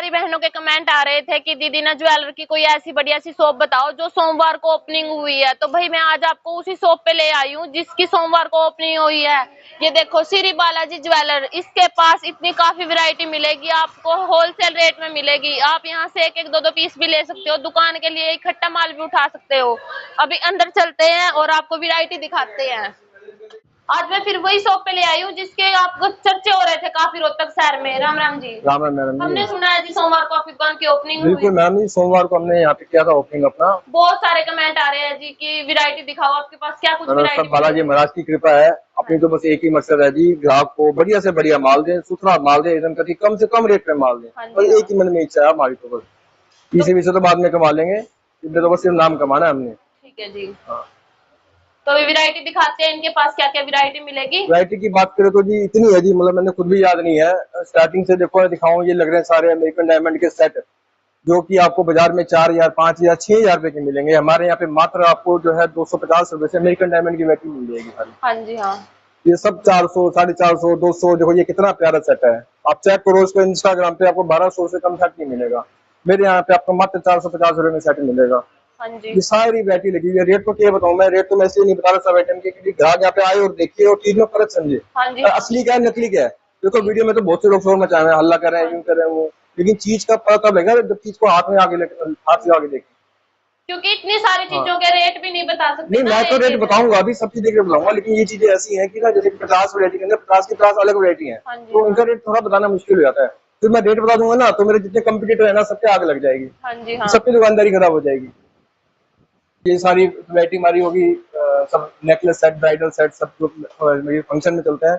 सारी बहनों के कमेंट आ रहे थे कि दीदी ना ज्वेलर की कोई ऐसी बढ़िया सी शॉप बताओ जो सोमवार को ओपनिंग हुई है। तो भाई मैं आज आपको उसी शॉप पे ले आई हूँ जिसकी सोमवार को ओपनिंग हुई है। ये देखो श्री बालाजी ज्वेलर, इसके पास इतनी काफी वैरायटी मिलेगी, आपको होलसेल रेट में मिलेगी। आप यहाँ से एक एक दो दो पीस भी ले सकते हो, दुकान के लिए इकट्ठा माल भी उठा सकते हो। अभी अंदर चलते हैं और आपको वैरायटी दिखाते हैं। आज मैं फिर वही शॉप पे ले आई हूँ जिसके आपको चर्चे हो रहे थे काफी रोहतक शहर में। राम राम जी। राम राम मैडम जी। हमने सुना है जी सोमवार को आपकी दुकान की ओपनिंग हुई। बिल्कुल मैम जी, सोमवार को हमने यहाँ पे किया था ओपनिंग अपना। बहुत सारे कमेंट आ रहे हैं जी कि वैरायटी दिखाओ, आपके पास क्या कुछ वैरायटी। सब बालाजी महाराज की कृपा है। अपनी तो बस एक ही मकसद है जी, ग्राहक को बढ़िया से बढ़िया माल दें, सुथरा माल दें, एकदम कभी कम से कम रेट पे माल दें। और एक ही मन में इच्छा है हमारी, तो बस पीछे पीछे तो बाद में कमा लेंगे, इसमें तो बस सिर्फ नाम कमाना है हमने। ठीक है जी। हाँ। तो अभी वैरायटी दिखाते हैं, इनके पास क्या क्या वैरायटी मिलेगी। वैरायटी की बात करें तो जी इतनी है जी, मतलब मैंने खुद भी याद नहीं है। स्टार्टिंग से देखो दिखाऊं, ये लग रहे हैं सारे अमेरिकन डायमंड के सेट, जो कि आपको बाजार में 4,000, 5,000, 6,000 रुपए के मिलेंगे। हमारे यहाँ पे मात्र आपको जो है 250 रुपए से अमेरिकन डायमंड की वैरायटी मिल जाएगी खाली। हाँ जी हाँ। ये सब 400, 450, 200, देखो ये कितना प्यारा सेट है। आप चेक करो इसको इंस्टाग्राम पे, आपको 1200 से कम सेट नहीं मिलेगा। मेरे यहाँ पे आपको मात्र 450 रुपए में सेट मिलेगा। हाँ जी। ये सारी वैरायटी लगी हुई है। रेट तो क्या बताऊं मैं, रेट तो मैं ऐसे नहीं बता रहा सब आइटम के, क्योंकि ग्राहक यहाँ पे आए और देखिए और चीज में फर्क समझे। हाँ जी। असली क्या है नकली क्या है। देखो वीडियो में तो बहुत से लोग शोर मचा रहे हैं, हल्ला कर रहे हैं, यूं कर रहे हैं वो, लेकिन चीज का पता तब लगेगा जब चीज को हाथ में आगे हाथ से आगे देखें। क्योंकि इतनी सारी चीजों के रेट भी नहीं बता सकते। नहीं, मैं तो रेट बताऊंगा, अभी सब चीजें बताऊंगा, लेकिन ये चीजें ऐसी हैं कि ना, जैसे 50 वैरायटी के अंदर 50 की 50 अलग वैरायटी है, तो उनका रेट थोड़ा बताना मुश्किल हो जाता है। फिर मैं रेट बता दूंगा ना, तो मेरे जितने कंपटीटर है ना, सबके आग लग जाएगी। हाँ जी हाँ। सबकी दुकानदारी खराब हो जाएगी। ये सारी वैरायटी हमारी होगी, सब नेकलेस सेट, ब्राइडल सेट, सब जो फंक्शन में चलता है।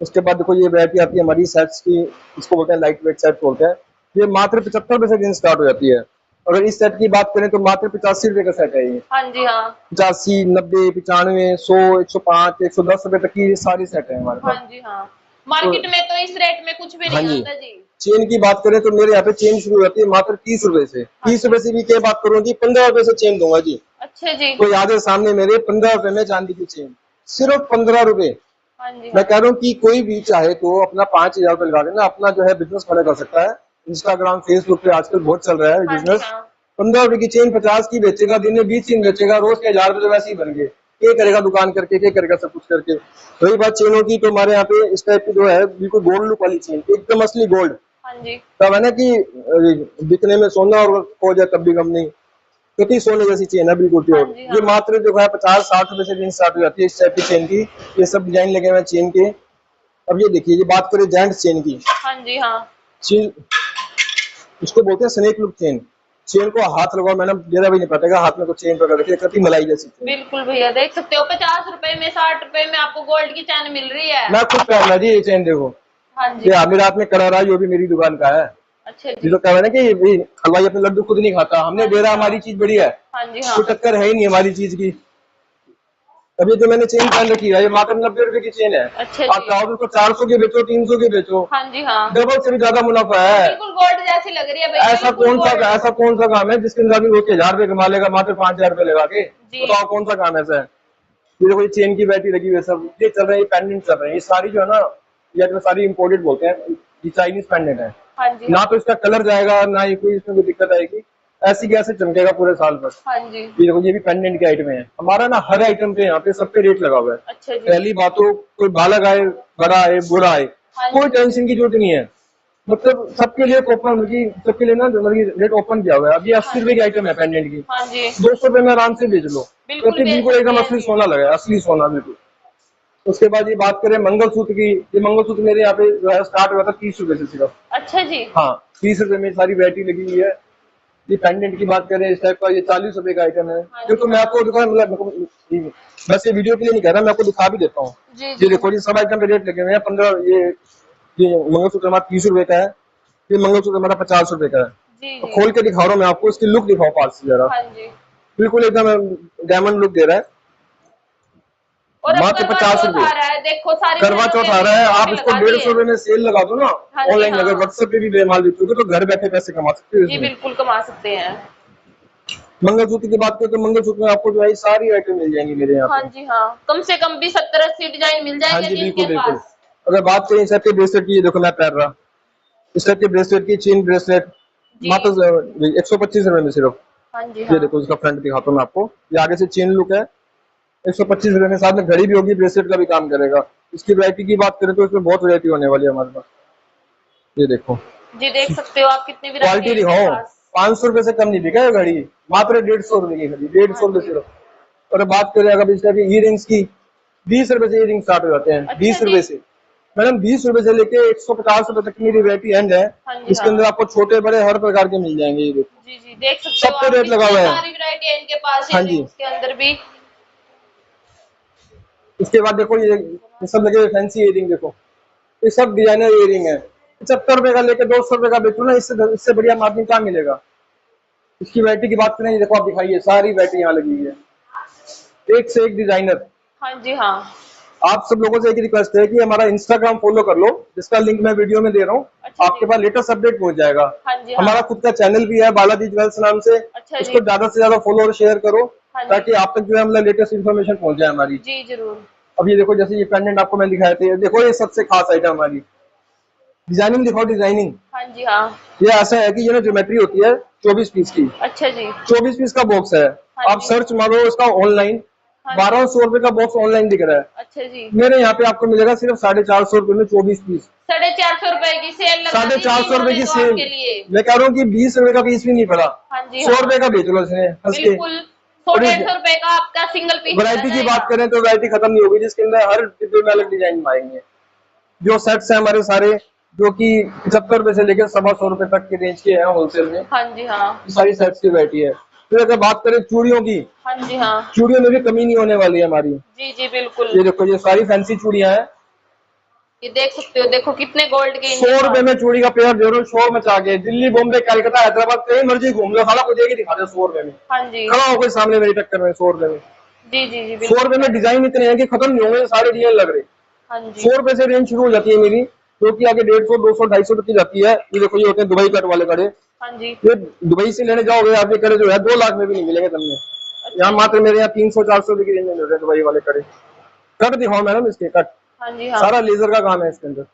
उसके बाद देखो ये वैरायटी आती है हमारी सेट्स की, इसको बोलते हैं लाइट वेट सेट बोलते हैं। ये मात्र 75 रुपए से रेंज स्टार्ट हो जाती है। अगर इस सेट की बात करें तो मात्र 85 रुपए का सेट है ये। हाँ जी हाँ। 85, 90, 95, 100, 105, 110 रुपए तक की सारी सेट है हमारे पास। हाँ जी हाँ। मार्केट में तो इस रेट में कुछ भी नहीं आता जी। चेन की बात करें तो मेरे यहाँ पे चेन शुरू होती है मात्र 30 रुपए से। 30 रुपए से भी क्या बात करूँ जी, 15 रुपए से चेन दूंगा जी। अच्छा जी। तो याद है सामने मेरे 15 रुपए में चांदी की चेन, सिर्फ 15 रुपए। हाँ जी। मैं कह रहा हूँ कि कोई भी चाहे तो अपना 5,000 रुपए लगा देना, अपना जो है बिजनेस खड़ा कर सकता है। इंस्टाग्राम, फेसबुक पे आजकल बहुत चल रहा है बिजनेस। 15 रुपए की चेन 50 की बेचेगा, दिन में 20 चेन बेचेगा, रोज के 1,000 रुपए वैसे ही बन गए। क्या करेगा दुकान करके, क्या करेगा सब कुछ करके। वही बात चेनों की, तो हमारे यहाँ पे इस टाइप की जो है बिल्कुल गोल्ड लुक वाली चेन, एकदम असली गोल्ड। हाँ जी। तब है ना कि दिखने में सोना और खो जाए तब भी गम नहीं, क्योंकि सोने जैसी चेन है बिल्कुल प्योर। ये मात्र जो है 50-60 रुपए से रेंज स्टार्ट हो जाती है इस टाइप की चेन की। ये सब डिजाइन लगे हुए हैं चेन के। अब ये देखिए, ये बात करें जेंट्स चेन की। हाँ जी हाँ। चेन इसको बोलते हैं स्नेक लुक चेन। चेन को हाथ लगाओ मैडम, जरा भी नहीं पड़ेगा हाथ में, को चेन पकड़ रखी है, मलाई जैसी। बिल्कुल भैया देख सकते हो, 50 रुपए में, 60 रुपए में आपको गोल्ड की चेन मिल रही है। मैं खुद पहनना जी ये चेन, देखो। हाँ जी। ये मेरे हाथ में कड़ा रहा, ये भी मेरी दुकान का है। अच्छा जी। तो कह रहा है ना कि हलवाई अपने लड्डू खुद नहीं खाता, हमने दे रहा, हमारी चीज बढ़िया है। हाँ जी हाँ। कोई टक्कर है ही नहीं हमारी चीज की। अभी तो मैंने चेन पहन रखी है, ये मात्र 90 रुपए की चेन है। अच्छा। आप चाहो तो 400 की बेचो, 300 की बेचो। हाँ जी हाँ। डबल से भी ज्यादा मुनाफा है। बिल्कुल गोल्ड जैसी लग रही है भैया। ऐसा कौन सा काम है जिसके अंदर भी वो 1,000 रुपए कमा लेगा मात्र 5,000 रुपए लगा के। बताओ कौन सा काम ऐसा है। ये देखो, ये चेन की वैरायटी लगी हुई है, सब ये चल रहे हैं, पेंडेंट चल रहे हैं। ये सारी जो है ना, ये सारी इम्पोर्टेड बोलते हैं, ये चाइनीज पेंडेंट है। हाँ जी। ना तो इसका कलर जाएगा, ना ही कोई इसमें कोई दिक्कत आएगी, ऐसी की ऐसे चमकेगा पूरे साल भर। हाँ जी। ये देखो, ये भी पेंडेंट के आइटम है हमारा ना, हर आइटम पे यहाँ पे सब पे रेट लगा हुआ है। अच्छा जी। पहली बात तो कोई बालक आए, बड़ा आए, बूढ़ा आए, कोई टेंशन की जरूरत नहीं है। मतलब सबके लिए ओपन, सबके लिए ना रेट ओपन किया हुआ है। अब ये 80 रुपए की आइटम है पेंडेंट की। हाँ जी। 200 रुपए में आराम से बेच लो, क्योंकि बिल्कुल एकदम असली सोना लगा है, असली सोना बिल्कुल। उसके बाद ये बात करें मंगलसूत्र की, ये मंगलसूत्र मेरे यहाँ पे जो है स्टार्ट हुआ था 30 रुपए से सिर्फ। अच्छा जी। हाँ, 30 रुपए में सारी वैरायटी लगी हुई है। ये पेंडेंट की बात करें इस टाइप का, ये 40 रुपए का आइटम है। जो तो मैं आपको दुकान मतलब बस ये वीडियो के लिए नहीं कह रहा, मैं आपको दिखा भी देता हूँ। ये देखो, ये सब आइटम पे रेट लगे हुए हैं। 15 ये मंगलसूत्र हमारा 30 रुपए का है, ये मंगलसूत्र हमारा 50 रुपए का है। तो खोल के दिखा रहा हूँ मैं आपको, इसकी लुक दिखाओ पास से जरा। बिल्कुल एकदम डायमंड लुक दे रहा है। और मात्र 50 रुपए। देखो सारी करवा चौथ आ रहा है, आप इसको 150 रुपए में सेल लगा दो ना ऑनलाइन। अगर व्हाट्सएप पे भी बेमाल बेचोगे तो घर बैठे पैसे कमा सकते हो। जी बिल्कुल कमा सकते हैं। मंगलसूत्र की बात करें तो मंगलसूत्र में आपको जो है सारी आइटम मिल जाएंगी मेरे यहाँ। हाँ जी हाँ, कम से कम भी 70-80 डिजाइन मिल जाएंगे। हाँ जी बिल्कुल बिल्कुल। अगर बात करें इस टाइप के ब्रेसलेट की, देखो मैं पहन रहा, इस टाइप के ब्रेसलेट की, चेन ब्रेसलेट मात्र 125 रुपए में सिर्फ। हाँ जी ये हाँ। देखो इसका फ्रंट दिखाता हूँ मैं आपको, ये आगे से चेन लुक है, 125 रुपए में, साथ में घड़ी भी होगी, ब्रेसलेट का भी काम करेगा। इसकी वैरायटी की बात करें तो इसमें बहुत वैरायटी होने वाली है हमारे पास। ये देखो जी देख सकते हो आप कितनी वैरायटी क्वालिटी है इनके दिखाओ, पास। 500 रुपए से कम नहीं बिका है घड़ी, मात्र 150 रुपए की घड़ी, 150 रुपए जी। सिर्फ। और बात करें अगर इस टाइप की इयरिंग्स की, 20 रुपए से इयरिंग स्टार्ट हो जाते हैं, अच्छा 20 रुपए जी। से मैडम, 20 रुपए से लेके 150 रुपए तक की मेरी वैरायटी एंड है। हाँ जी इसके हाँ। अंदर आपको छोटे बड़े हर प्रकार के मिल जाएंगे। ये देखो जी जी देख सकते हो सबको आप रेट लगा कितनी हुआ है। सारी वैरायटी है इनके पास हाँ जी। इयररिंग्स के अंदर भी। इसके बाद देखो ये सब लगे हुए फैंसी इयरिंग, देखो ये सब डिजाइनर इयरिंग है। 75 रुपए का लेके 200 रुपए का बेचो ना, इससे बढ़िया मार्जिन कहाँ मिलेगा। इसकी वैरायटी की बात करें, ये देखो आप दिखाइए, सारी वैरायटी यहाँ लगी हुई है, एक से एक डिजाइनर। हाँ जी हाँ। आप सब लोगों से एक रिक्वेस्ट है कि हमारा इंस्टाग्राम फॉलो कर लो, जिसका लिंक मैं वीडियो में दे रहा हूँ, अच्छा आपके जी। पास लेटेस्ट अपडेट पहुंच जाएगा। हाँ जी हाँ। हमारा खुद का चैनल भी है बालाजी ज्वेल्स नाम से, अच्छा जी। उसको ज्यादा से ज्यादा फॉलो और शेयर करो, हाँ जी। ताकि आप तक जो है मतलब लेटेस्ट इन्फॉर्मेशन पहुंच जाए हमारी। जी जरूर। अब ये देखो, जैसे ये पेंडेंट आपको मैं दिखाए थे, देखो ये सबसे खास आइटम हमारी, डिजाइनिंग दिखाओ, डिजाइनिंग। हाँ जी हाँ। ये ऐसा है कि ये ना ज्योमेट्री होती है 24 पीस की, अच्छा जी। 24 पीस का बॉक्स है। हाँ आप जी। सर्च मारो इसका ऑनलाइन, हाँ जी। 1200 रुपए का बॉक्स ऑनलाइन दिख रहा है, अच्छा जी। मेरे यहाँ पे आपको मिलेगा सिर्फ 450 रुपए में 24 पीस। 450 रुपए की सेल लगा दी 450 रुपए इन्होंने की तो सेल, आपके लिए। मैं कह रहा हूँ कि 20 रुपए का पीस भी नहीं पड़ा, हाँ जी 100 हाँ। रुपए का बेच लो इसने हंस के। बिल्कुल 100 और 150 रुपए का आपका सिंगल पीस वैरायटी की बात करें तो वैरायटी खत्म नहीं होगी, जिसके अंदर हर डिब्बे में अलग डिजाइन आएंगे। जो सेट्स है हमारे सारे, जो कि 75 रुपए से लेकर 125 रुपए तक की रेंज के हैं होलसेल में, हाँ जी हाँ। सारी सेट्स की वैरायटी है। फिर अगर बात करें चूड़ियों की, हाँ जी हाँ। चूड़ियों में भी कमी नहीं होने वाली है हमारी। जी जी बिल्कुल। ये देखो, ये सारी फैंसी चूड़ियां हैं, ये देख सकते हो, देखो कितने गोल्ड के 100 रुपए में चूड़ी का पेयर दे रहा हूँ, शोर मचा के। दिल्ली, बॉम्बे, कलकत्ता, हैदराबाद, कहीं मर्जी घूम लो, सारा कुछ एक ही दिखा दे 100 रुपए में। हाँ जी। खड़ा हो कोई सामने मेरी टक्कर में 100 रुपए में। जी जी जी 100 रुपए में डिजाइन इतने हैं कि खत्म नहीं होंगे, सारे डिजाइन लग रहे। हाँ जी। 100 रुपए से रेंज शुरू हो जाती है मेरी, जो कि आगे 150, 200, 250 तक की जाती है। ये देखो, ये होते हैं दुबई कट वाले कड़े, हाँ जी। ये दुबई से लेने जाओगे आप, ये कड़े जो है 2 लाख में भी नहीं मिलेंगे तुमने। यहाँ मात्र मेरे यहाँ 300, 400 रुपए की रेंज में मिल रहे हैं दुबई वाले कड़े। कट दिखाओ मैडम इसके, कट हाँ जी हाँ। सारा लेजर का काम है इसके अंदर।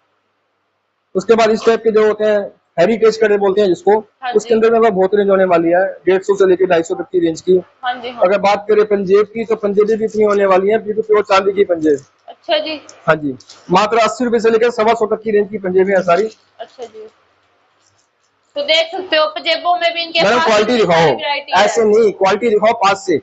उसके बाद इस टाइप के जो होते हैं हेरिटेज कड़े बोलते हैं जिसको, हाँ उसके जी। अंदर में बहुत रेंज होने वाली है, 150 से लेकर 250 तक की रेंज की। हाँ जी हाँ। अगर बात करें पंजेब की, तो पंजेबी भी इतनी होने वाली है, बिल्कुल प्योर चांदी की पंजेब। अच्छा जी। हाँ जी, मात्र 80 रुपए से लेकर 125 तक की रेंज की पंजेबी है सारी। अच्छा जी। तो देख सकते हो पंजेबों में भी इनके मैडम पास क्वालिटी इतनी दिखाओ, सारी वैरायटी है। ऐसे नहीं, क्वालिटी दिखाओ पास से,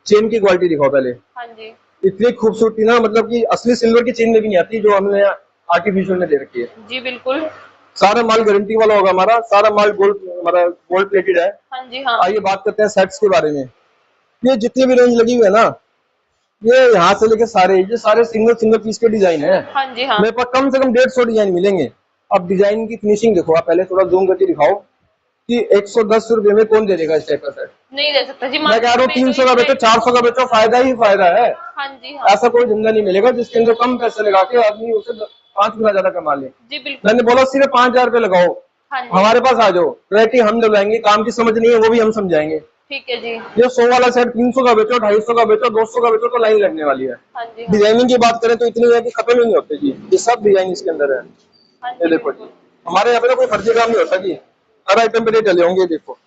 चेन की क्वालिटी दिखाओ पहले। हाँ जी। इतनी खूबसूरती ना, मतलब कि असली सिल्वर की चेन में भी नहीं आती जो हमने आर्टिफिशियल में दे रखी है। जी बिल्कुल। सारा माल गारंटी वाला होगा हमारा, सारा माल गोल्ड, हमारा गोल्ड प्लेटेड है। हाँ जी हाँ। आइए बात करते हैं सेट्स के बारे में। ये जितनी भी रेंज लगी हुई है ना, ये यहाँ से लेके सारे, ये सारे सिंगल सिंगल पीस के डिजाइन है। हाँ जी हाँ। मेरे पास कम से कम 150 डिजाइन मिलेंगे। अब डिजाइन की फिनिशिंग देखो, आप पहले थोड़ा जूम करके दिखाओ कि 110 रुपए में कौन दे देगा इस टाइप का सेट। नहीं दे सकता जी, मैं कह रहा हूँ 300 का बेचो, 400 का बेचो, फायदा ही फायदा है। हाँ जी हाँ। ऐसा कोई धंधा नहीं मिलेगा जिसके अंदर कम पैसे लगा के आदमी उसे 5 गुना ज्यादा कमा ले। जी बिल्कुल। मैंने बोला सिर्फ 5000 रुपए लगाओ, हाँ जी। हमारे पास आ जाओ, वैरायटी हम दिलाएंगे, काम की समझ नहीं है वो भी हम समझाएंगे। ठीक है जी। ये 100 वाला सेट 300 का बेचो, 250 का बेचो, 200 का बेचो, तो लाइन लगने वाली है। हाँ जी हाँ। डिजाइनिंग की बात करें तो इतनी है कि खत्म ही नहीं होते जी, ये सब डिजाइन इसके अंदर है। हाँ ये जी देखो जी, बिल्कुल। हमारे यहाँ पे ना कोई फर्जी काम नहीं होता जी, हर आइटम पे रेट चले होंगे। देखो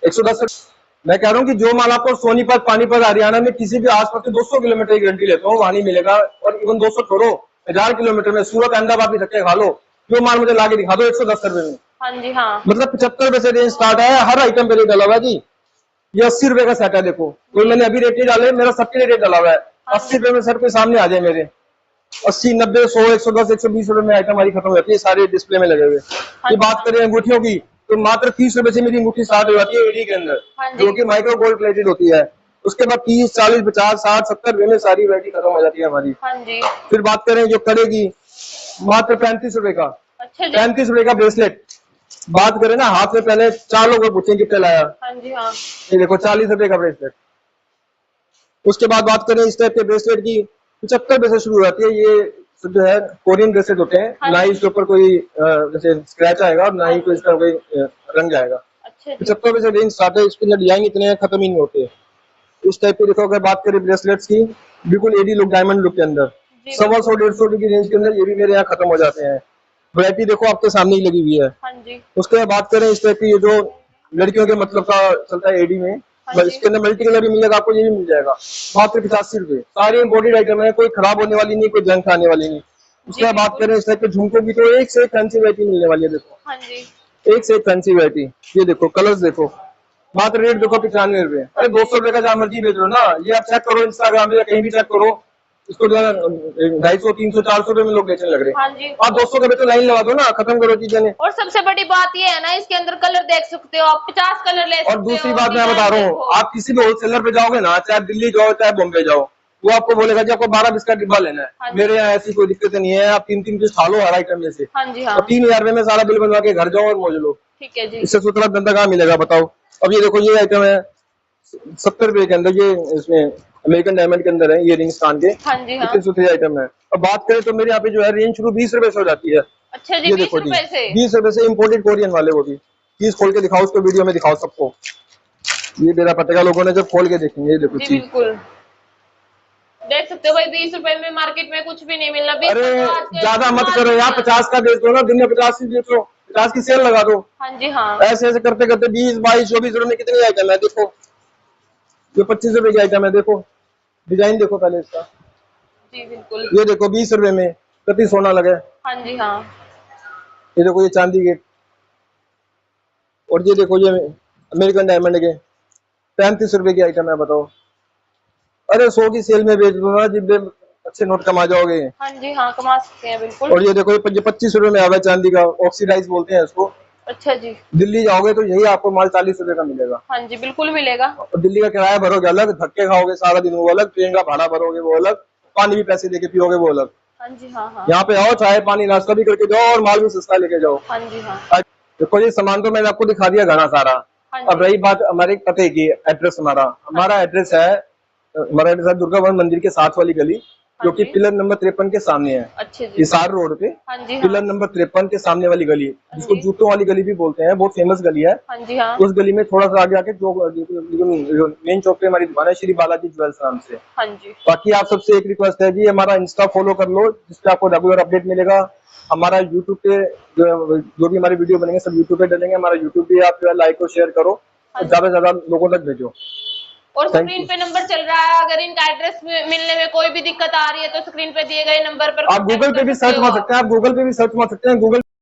110। मैं कह रहा हूँ कि जो माल आपको सोनीपत, पानीपत, हरियाणा में किसी भी आसपास के 200 किलोमीटर की गारंटी लेता हूँ, वहां नहीं मिलेगा। और इवन 200 छोड़ो, 1000 किलोमीटर में सूरत, अहमदाबाद भी धक्के खा लो, जो माल मुझे लाके दिखा दो 110 रुपए में। हाँ जी हाँ। मतलब 75 रुपए से रेंज स्टार्ट है, हर आइटम पे रेट डाला हुआ है जी। ये 80 रुपए का सेट है, देखो कोई मैंने अभी रेट नहीं डाले, मेरा सबके लिए रेट डाला हुआ है। 80 रुपए में सेट कोई सामने आ जाए मेरे, 80, 90, 100, 110, 120 रुपए में आइटम हमारी खत्म हो जाती है, सारे डिस्प्ले में लगे हुए। ये बात करें अंगूठियों की, तो मात्र 30 रुपए से मेरी अंगूठी स्टार्ट हो जाती है एडी के अंदर, जो कि माइक्रो गोल्ड प्लेटेड होती है। उसके बाद 30, 40, 50, 60, 70 रुपए में सारी वैरायटी खत्म हो जाती है हमारी। हाँ जी। फिर बात करें जो कड़े की, मात्र 35 रुपए का, अच्छा जी। 35 रुपए का ब्रेसलेट। बात करें ना, हाथ में पहले 4 लोग पूछे कितने लाया, हाँ जी हाँ। ये देखो 40 रुपए का ब्रेसलेट। उसके बाद बात करें इस टाइप के ब्रेसलेट की, 75 रुपए से शुरू हो जाती है। ये जो है कोरियन ब्रेसलेट होते हैं, हाँ ना ही जी। इसके ऊपर कोई जैसे स्क्रैच आएगा और ना ही कोई इसका कोई रंग जाएगा। अच्छा जी। 75 रुपए से रेंज स्टार्ट है, इसके अंदर डिजाइन इतने हैं खत्म ही नहीं होते। इस टाइप के देखो, अगर बात करें ब्रेसलेट्स की, बिल्कुल एडी लुक, डायमंड लुक के अंदर जी 125, 150 की रेंज के अंदर ये भी मेरे यहाँ खत्म हो जाते हैं। वैरायटी देखो आपके सामने ही लगी हुई है। हाँ जी। उसके बाद बात करें इस टाइप की, ये जो लड़कियों के मतलब का चलता है एडी में, हाँ जी। इसके अंदर मल्टी कलर भी मिल जाएगा आपको, ये भी मिल जाएगा मात्र 85 रुपए। सारी इम्पोर्टेड आइटम है, कोई खराब होने वाली नहीं, कोई जंग आने वाली नहीं। उसके बाद बात करें इस टाइप के झुमकों की, तो एक से एक फैंसी वैरायटी मिलने वाली है। देखो हाँ जी। एक से एक फैंसी वैरायटी, ये देखो कलर्स देखो, मात्र रेट देखो 95 रुपए। अरे 200 रुपए का जहाँ मर्जी बेच लो ना, ये आप चेक करो इंस्टाग्राम पे या कहीं भी चेक करो, इसको जो है 250, 300, 400 रुपए में लोग बेचने लग रहे हैं। हाँ जी। आप 200 का बेचो, लाइन लगा दो ना, खत्म करो चीजें ने। और सबसे बड़ी बात ये है ना, इसके अंदर कलर देख सकते हो आप, 50 कलर ले सकते हो। और दूसरी बात मैं बता रहा हूँ, आप किसी भी होलसेलर पे जाओगे ना, चाहे दिल्ली जाओ चाहे बॉम्बे जाओ, वो आपको बोलेगा जी आपको 12-20 का डिब्बा लेना है। हाँ जी। मेरे यहाँ ऐसी कोई दिक्कत नहीं है, आप 3-3 पीस खा लो हर आइटम में से, हाँ जी। हाँ और 3000 रुपए में सारा बिल बनवा के घर जाओ और मौज लो। ठीक है जी। इससे सुथरा धंधा कहाँ मिलेगा बताओ। अब ये देखो, ये आइटम है 70 रुपए के अंदर, ये इसमें अमेरिकन डायमंड के अंदर है, ये रिंग्स कान के, हाँ जी। हाँ इतनी सुथरी आइटम है। अब बात करें तो मेरे यहाँ पे जो है रेंज शुरू 20 रुपए से हो जाती है। अच्छा जी, ये 20 देखो जी, रुपए से? 20 रुपए से इम्पोर्टेड कोरियन वाले, वो भी चीज खोल के दिखाओ, उसको वीडियो में दिखाओ सबको, ये मेरा पटेगा लोगों ने जब खोल के देखेंगे। ये देखो जी चीज, बिल्कुल, देख सकते हो भाई, 20 रुपए में मार्केट में कुछ भी नहीं मिलना। 20 अरे तो आज के ज्यादा मत माल करो भी यार, है। 50 का बेच दो ना, दिन में 50 की बेचो, 50 की सेल लगा दो। हाँ जी। हाँ ऐसे ऐसे करते करते 20, 22, 24 रुपए में कितनी आइटम है। देखो ये 25 रुपए की आइटम है, देखो डिजाइन देखो पहले इसका, जी बिल्कुल। ये देखो 20 रुपए में कति सोना लगे। हाँ जी। हाँ ये देखो ये चांदी के, और ये देखो ये अमेरिकन डायमंड के 35 रुपए की आइटम है, बताओ। अरे 100 की सेल में बेच दो ना, जितने अच्छे नोट कमा जाओगे। हाँ जी। हाँ कमा सकते हैं बिल्कुल। और ये देखो ये 25 रुपए में आ गया चांदी का, ऑक्सीडाइज बोलते हैं इसको। अच्छा जी। दिल्ली जाओगे तो यही आपको माल 40 रुपए का मिलेगा। हाँ जी बिल्कुल मिलेगा। और दिल्ली का किराया भरोगे अलग, धक्के खाओगे सारा दिन वो अलग, ट्रेन का भाड़ा भरोगे वो अलग, पानी भी पैसे देके पियोगे वो अलग। हाँ जी। हाँ हाँ यहाँ पे आओ, चाय पानी नाश्ता भी करके जाओ और माल भी सस्ता लेके जाओ। हाँ जी। हाँ देखो ये सामान तो मैंने आपको दिखा दिया घना सारा। हाँ अब जी। रही बात हमारे पते की, एड्रेस हमारा एड्रेस है, हमारा एड्रेस है दुर्गा भवन मंदिर के साथ वाली गली, जो कि जी। पिलर नंबर 53 के सामने है। अच्छे जी। हिसार रोड पे हाँ जी। हाँ पिलर नंबर 53 के सामने वाली गली, जिसको जी। जूतों वाली गली भी बोलते हैं, बहुत फेमस गली है। हाँ जी। हाँ उस गली में थोड़ा सा आगे आके जो मेन चौक पे हमारी दुकान है, श्री बालाजी ज्वेल्स नाम से। हाँ जी। बाकी आप सबसे एक रिक्वेस्ट है जी, हमारा इंस्टा फॉलो कर लो, जिससे आपको रेगुलर अपडेट मिलेगा। हमारा यूट्यूब पे जो भी हमारी वीडियो बनेंगे सब यूट्यूब पे डलेंगे, हमारा यूट्यूब पे आप जो है लाइक और शेयर करो, और ज्यादा से ज्यादा लोगों तक भेजो। और स्क्रीन पे नंबर चल रहा है, अगर इनका एड्रेस मिलने में कोई भी दिक्कत आ रही है तो स्क्रीन पे दिए गए नंबर पर आप गूगल पे भी सर्च मार सकते हैं, आप गूगल पे भी सर्च मार सकते हैं, गूगल